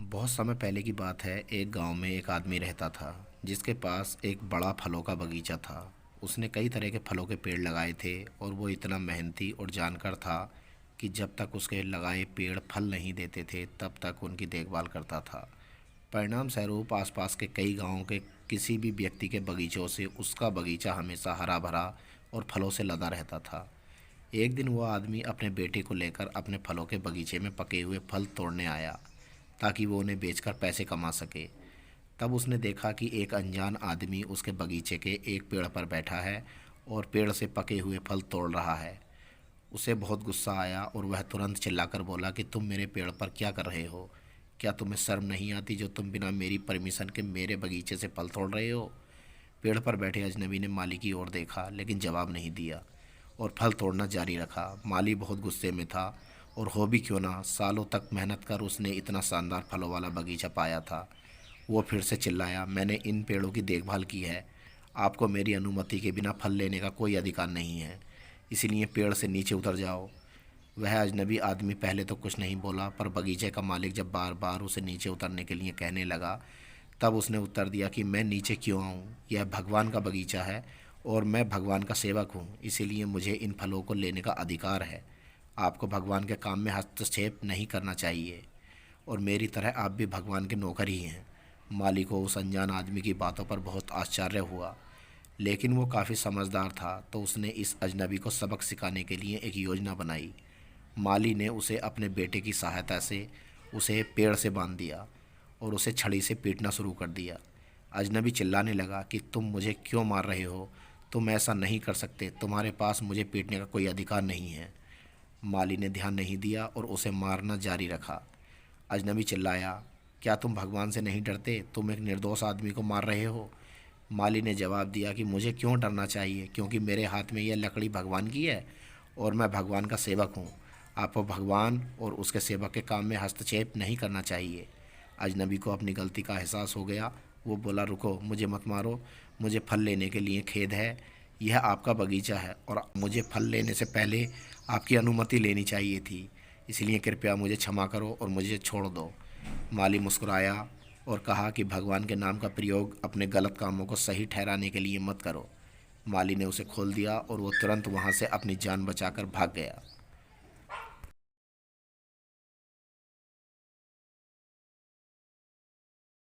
बहुत समय पहले की बात है। एक गांव में एक आदमी रहता था जिसके पास एक बड़ा फलों का बगीचा था। उसने कई तरह के फलों के पेड़ लगाए थे और वो इतना मेहनती और जानकार था कि जब तक उसके लगाए पेड़ फल नहीं देते थे तब तक उनकी देखभाल करता था। परिणाम स्वरूप आसपास के कई गांवों के किसी भी व्यक्ति के बगीचों से उसका बगीचा हमेशा हरा भरा और फलों से लदा रहता था। एक दिन वह आदमी अपने बेटे को लेकर अपने फलों के बगीचे में पके हुए फल तोड़ने आया ताकि वो उन्हें बेचकर पैसे कमा सके। तब उसने देखा कि एक अनजान आदमी उसके बगीचे के एक पेड़ पर बैठा है और पेड़ से पके हुए फल तोड़ रहा है। उसे बहुत गुस्सा आया और वह तुरंत चिल्लाकर बोला कि तुम मेरे पेड़ पर क्या कर रहे हो? क्या तुम्हें शर्म नहीं आती जो तुम बिना मेरी परमिशन के मेरे बगीचे से फल तोड़ रहे हो? पेड़ पर बैठे अजनबी ने माली की ओर देखा लेकिन जवाब नहीं दिया और फल तोड़ना जारी रखा। माली बहुत गुस्से में था और हो भी क्यों ना, सालों तक मेहनत कर उसने इतना शानदार फलों वाला बगीचा पाया था। वो फिर से चिल्लाया, मैंने इन पेड़ों की देखभाल की है। आपको मेरी अनुमति के बिना फल लेने का कोई अधिकार नहीं है, इसीलिए पेड़ से नीचे उतर जाओ। वह अजनबी आदमी पहले तो कुछ नहीं बोला, पर बगीचे का मालिक जब बार बार उसे नीचे उतरने के लिए कहने लगा तब उसने उत्तर दिया कि मैं नीचे क्यों आऊँ? यह भगवान का बगीचा है और मैं भगवान का सेवक हूँ, इसीलिए मुझे इन फलों को लेने का अधिकार है। आपको भगवान के काम में हस्तक्षेप नहीं करना चाहिए और मेरी तरह आप भी भगवान के नौकर ही हैं। माली को उस अनजान आदमी की बातों पर बहुत आश्चर्य हुआ, लेकिन वो काफ़ी समझदार था तो उसने इस अजनबी को सबक सिखाने के लिए एक योजना बनाई। माली ने उसे अपने बेटे की सहायता से उसे पेड़ से बांध दिया और उसे छड़ी से पीटना शुरू कर दिया। अजनबी चिल्लाने लगा कि तुम मुझे क्यों मार रहे हो? तुम ऐसा नहीं कर सकते, तुम्हारे पास मुझे पीटने का कोई अधिकार नहीं है। माली ने ध्यान नहीं दिया और उसे मारना जारी रखा। अजनबी चिल्लाया, क्या तुम भगवान से नहीं डरते? तुम एक निर्दोष आदमी को मार रहे हो। माली ने जवाब दिया कि मुझे क्यों डरना चाहिए, क्योंकि मेरे हाथ में यह लकड़ी भगवान की है और मैं भगवान का सेवक हूँ। आपको भगवान और उसके सेवक के काम में हस्तक्षेप नहीं करना चाहिए। अजनबी को अपनी गलती का एहसास हो गया। वो बोला, रुको, मुझे मत मारो, मुझे फल लेने के लिए खेद है। यह आपका बगीचा है और मुझे फल लेने से पहले आपकी अनुमति लेनी चाहिए थी, इसलिए कृपया मुझे क्षमा करो और मुझे छोड़ दो। माली मुस्कुराया और कहा कि भगवान के नाम का प्रयोग अपने गलत कामों को सही ठहराने के लिए मत करो। माली ने उसे खोल दिया और वो तुरंत वहाँ से अपनी जान बचाकर भाग गया।